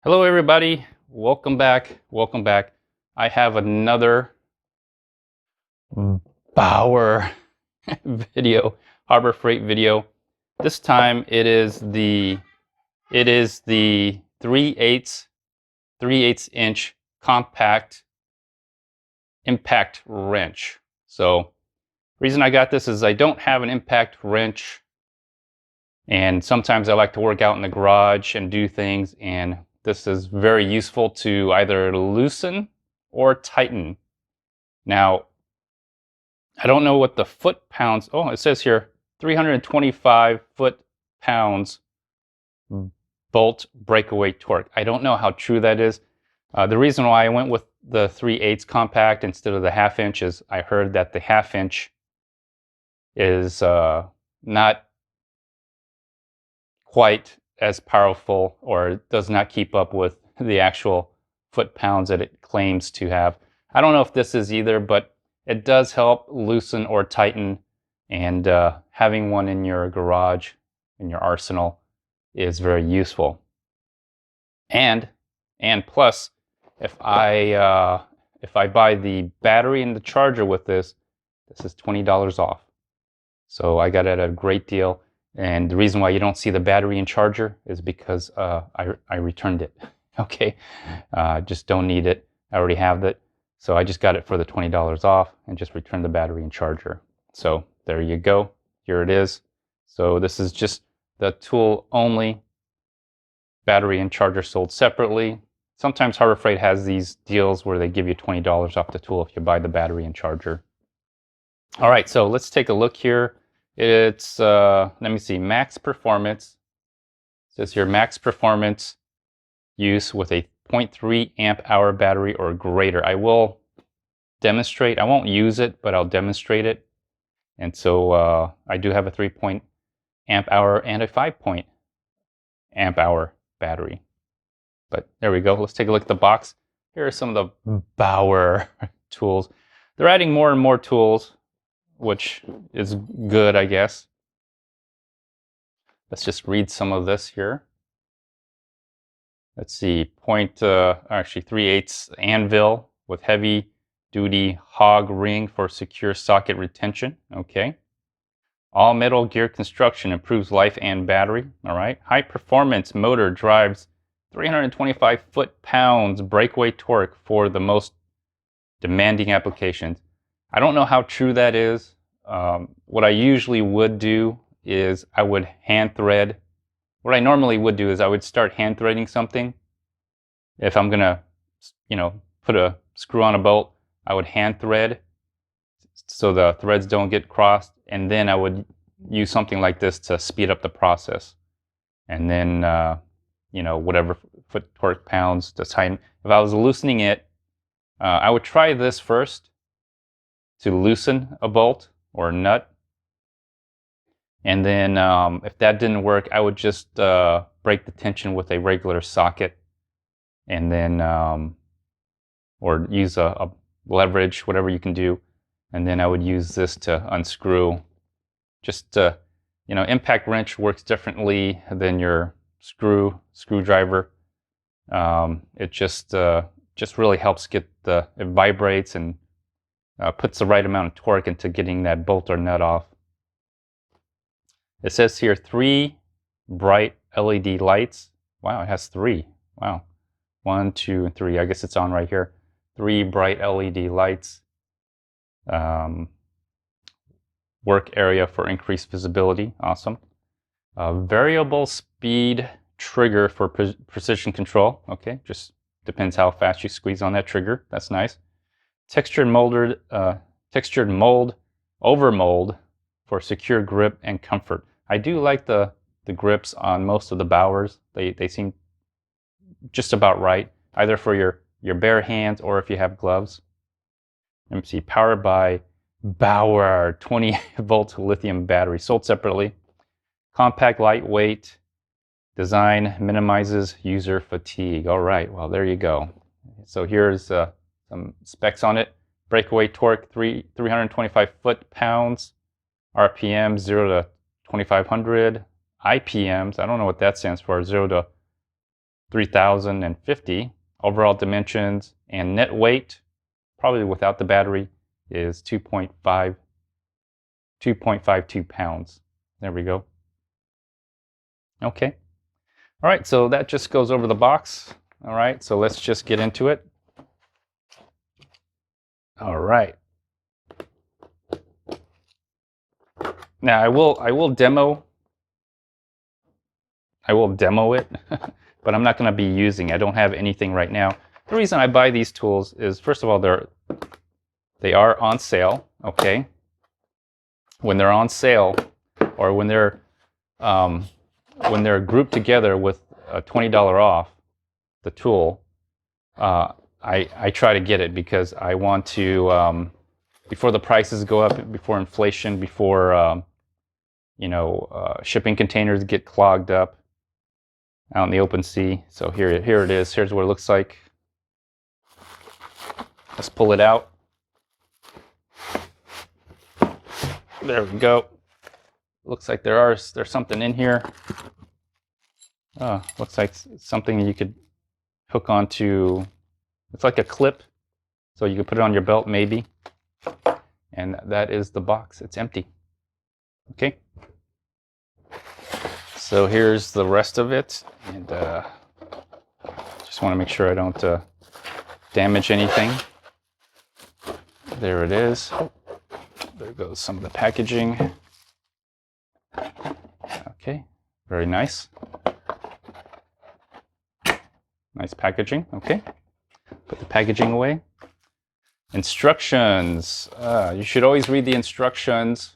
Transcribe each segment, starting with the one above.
Hello everybody, welcome back. I have another BAUER video, Harbor Freight video. This time it is the 3/8 inch compact impact wrench. So reason I got this is I don't have an impact wrench, and sometimes I like to work out in the garage and do things, and this is very useful to either loosen or tighten. Now, I don't know what the foot-pounds, oh, it says here 325 foot-pounds bolt breakaway torque. I don't know how true that is. The reason why I went with the 3/8 compact instead of the 1/2 inch is I heard that the 1/2 inch is not quite as powerful, or does not keep up with the actual foot-pounds that it claims to have. I don't know if this is either, but it does help loosen or tighten, and having one in your garage, in your arsenal, is very useful. And plus, if I buy the battery and the charger with this is $20 off. So I got it at a great deal. And the reason why you don't see the battery and charger is because I returned it. Okay, just don't need it. I already have it. So I just got it for the $20 off and just returned the battery and charger. So there you go. Here it is. So this is just the tool only. Battery and charger sold separately. Sometimes Harbor Freight has these deals where they give you $20 off the tool if you buy the battery and charger. All right, so let's take a look here. It's, let me see, max performance. It says here, max performance use with a 0.3 amp hour battery or greater. I will demonstrate. I won't use it, but I'll demonstrate it. And so I do have a 3 amp hour and a 5 amp hour battery. But there we go. Let's take a look at the box. Here are some of the BAUER tools. They're adding more and more tools, which is good, I guess. Let's just read some of this here. Let's see, actually 3/8 anvil with heavy duty hog ring for secure socket retention. Okay. All metal gear construction improves life and battery. All right. High performance motor drives 325 foot-pounds breakaway torque for the most demanding applications. I don't know how true that is. What I usually would do is I would hand thread. What I normally would do is I would start hand threading something. If I'm gonna, put a screw on a bolt, I would hand thread so the threads don't get crossed, and then I would use something like this to speed up the process. And then, whatever foot torque pounds to tighten. If I was loosening it, I would try this first to loosen a bolt or a nut. And then if that didn't work, I would just break the tension with a regular socket, and then or use a leverage, whatever you can do. And then I would use this to unscrew. Just impact wrench works differently than your screwdriver. It just really helps get it vibrates and puts the right amount of torque into getting that bolt or nut off. It says here 3 bright LED lights. Wow, it has 3. Wow. 1, 2, and 3. I guess it's on right here. 3 bright LED lights. Work area for increased visibility. Awesome. Variable speed trigger for precision control. Okay, just depends how fast you squeeze on that trigger. That's nice. Textured mold over mold for secure grip and comfort. I do like the grips on most of the BAUERs. They seem just about right, either for your bare hands or if you have gloves. Let me see, powered by BAUER 20-volt lithium battery, sold separately. Compact, lightweight design minimizes user fatigue. All right, well, there you go. So here's some specs on it. Breakaway torque, 325 foot-pounds. RPM, 0 to 2500. IPMs, I don't know what that stands for, 0 to 3,050. Overall dimensions and net weight, probably without the battery, is 2.52 pounds. There we go. Okay. All right, so that just goes over the box. All right, so let's just get into it. All right. Now I will demo it, but I'm not going to be using it. I don't have anything right now. The reason I buy these tools is, first of all, they are on sale. Okay. When they're on sale, or when they're grouped together with $20 off the tool, I try to get it because I want to, before the prices go up, before inflation, before shipping containers get clogged up out in the open sea. So here it is. Here's what it looks like. Let's pull it out. There we go. Looks like there's something in here. Looks like something you could hook onto. It's like a clip, so you could put it on your belt maybe. And that is the box. It's empty. Okay. So here's the rest of it, and just want to make sure I don't damage anything. There it is. Oh, there goes some of the packaging. Okay, very nice. Nice packaging. Okay, put the packaging away. Instructions. You should always read the instructions.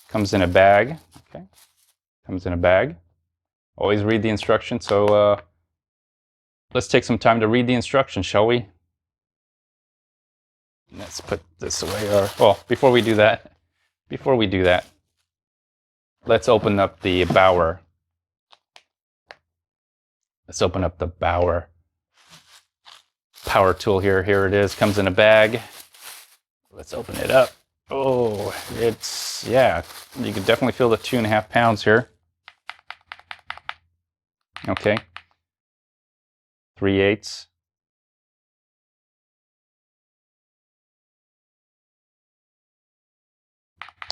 Comes in a bag. Okay, comes in a bag. Always read the instructions. So let's take some time to read the instructions, shall we? Let's put this away. Well, before we do that, let's open up the BAUER. Let's open up the BAUER power tool here. Here it is. Comes in a bag. Let's open it up. Oh, yeah, you can definitely feel the 2.5 pounds here. Okay. 3/8.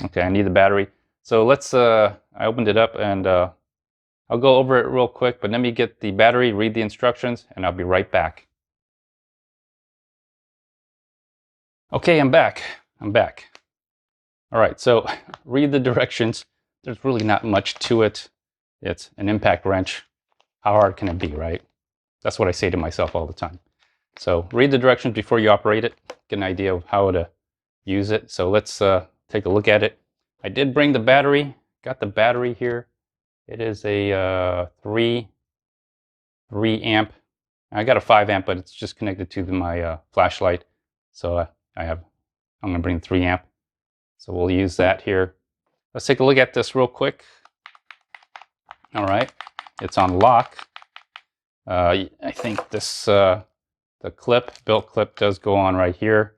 Okay, I need the battery. So let's, I opened it up and I'll go over it real quick, but let me get the battery, read the instructions, and I'll be right back. Okay, I'm back. All right, so read the directions. There's really not much to it. It's an impact wrench. How hard can it be, right? That's what I say to myself all the time. So read the directions before you operate it. Get an idea of how to use it. So let's take a look at it. I did bring the battery. Got the battery here. It is a 3 amp. I got a 5 amp, but it's just connected to my flashlight. So I'm going to bring the 3 amp. So we'll use that here. Let's take a look at this real quick. All right, it's on lock. I think this the belt clip does go on right here.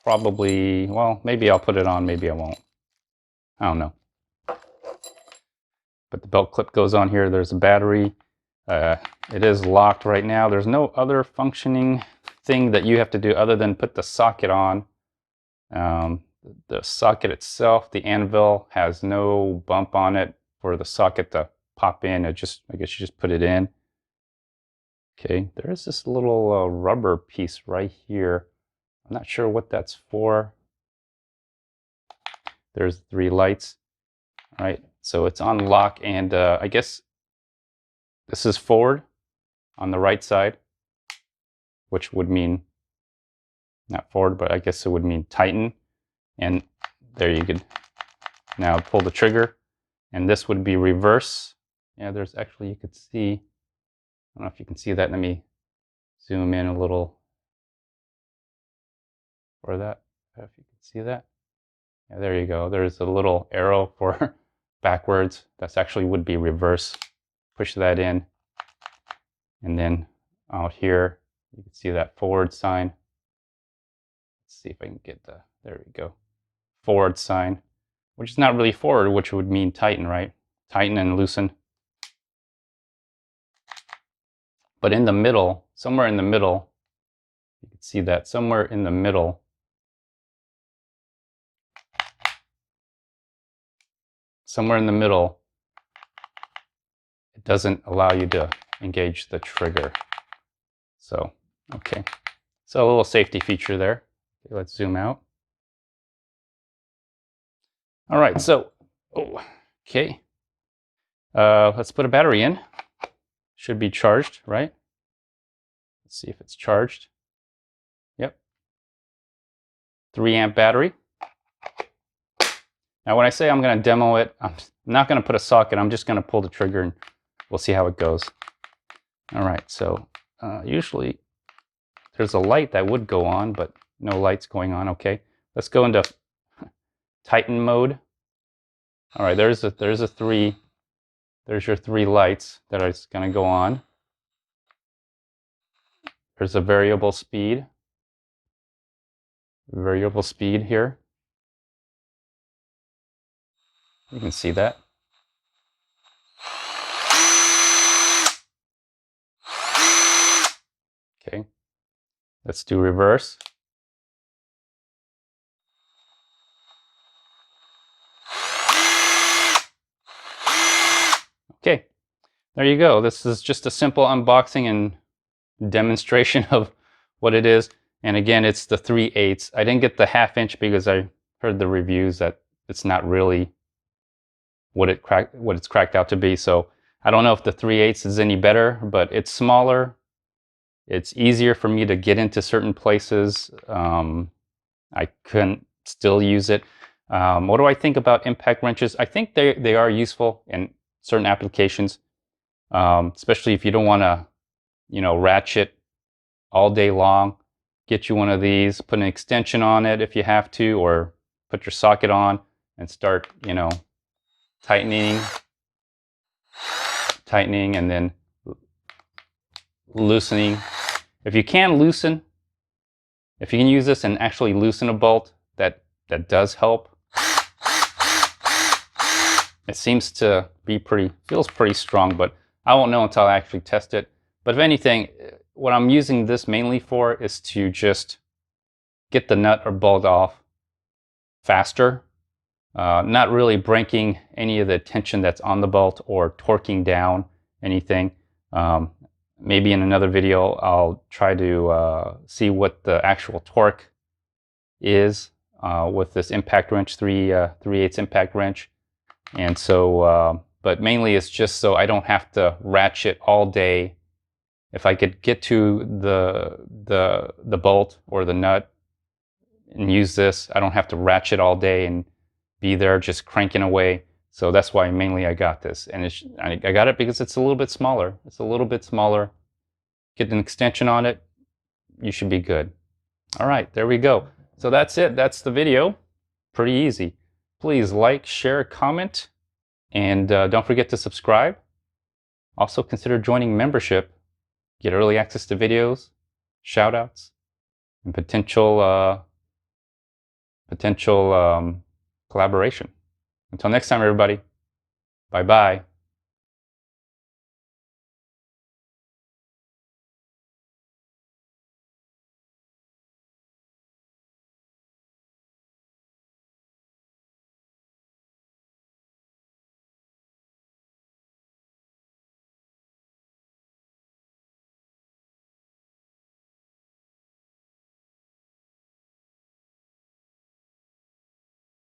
Probably, well, maybe I'll put it on, maybe I won't. I don't know. But the belt clip goes on here. There's a battery. It is locked right now. There's no other functioning thing that you have to do other than put the socket on. The socket itself, the anvil, has no bump on it for the socket to pop in. I guess you just put it in. Okay, there is this little rubber piece right here. I'm not sure what that's for. There's 3 lights. All right, so it's on lock, and I guess this is forward on the right side, which would mean not forward, but I guess it would mean tighten. And there you could now pull the trigger, and this would be reverse. Yeah, there's actually, you could see, I don't know if you can see that. Let me zoom in a little for that, if you can see that. Yeah, there you go. There's a little arrow for backwards. That's actually would be reverse. Push that in, and then out here, you can see that forward sign. Let's see if I can get there we go. Forward sign, which is not really forward, which would mean tighten, right? Tighten and loosen. But in the middle, somewhere in the middle, you can see that somewhere in the middle, it doesn't allow you to engage the trigger. So, okay. So a little safety feature there. Okay, let's zoom out. All right, so, okay. Let's put a battery in. Should be charged, right? Let's see if it's charged. Yep. 3 amp battery. Now when I say I'm going to demo it, I'm not going to put a socket. I'm just going to pull the trigger and we'll see how it goes. All right, so usually there's a light that would go on, but no light's going on. Okay, let's go into Tighten mode. All right, there's your 3 lights that are going to go on. There's a variable speed here. You can see that. Okay, let's do reverse. Okay, there you go. This is just a simple unboxing and demonstration of what it is. And again, it's the 3/8. I didn't get the 1/2 inch because I heard the reviews that it's not really what it's cracked out to be. So I don't know if the 3/8 is any better, but it's smaller. It's easier for me to get into certain places. I couldn't still use it. What do I think about impact wrenches? I think they are useful in certain applications, especially if you don't want to, ratchet all day long. Get you one of these, put an extension on it if you have to, or put your socket on and start, tightening, and then loosening. If you can use this and actually loosen a bolt, that does help. It seems to be feels pretty strong, but I won't know until I actually test it. But if anything, what I'm using this mainly for is to just get the nut or bolt off faster. Not really breaking any of the tension that's on the bolt or torquing down anything. Maybe in another video I'll try to see what the actual torque is with this impact wrench, 3/8 impact wrench. And so, but mainly it's just so I don't have to ratchet all day. If I could get to the bolt or the nut and use this, I don't have to ratchet all day and be there just cranking away. So that's why mainly I got this. And I got it because it's a little bit smaller. It's a little bit smaller. Get an extension on it, you should be good. All right, there we go. So that's it. That's the video. Pretty easy. Please like, share, comment, and don't forget to subscribe. Also consider joining membership. Get early access to videos, shoutouts, and potential collaboration. Until next time, everybody. Bye-bye.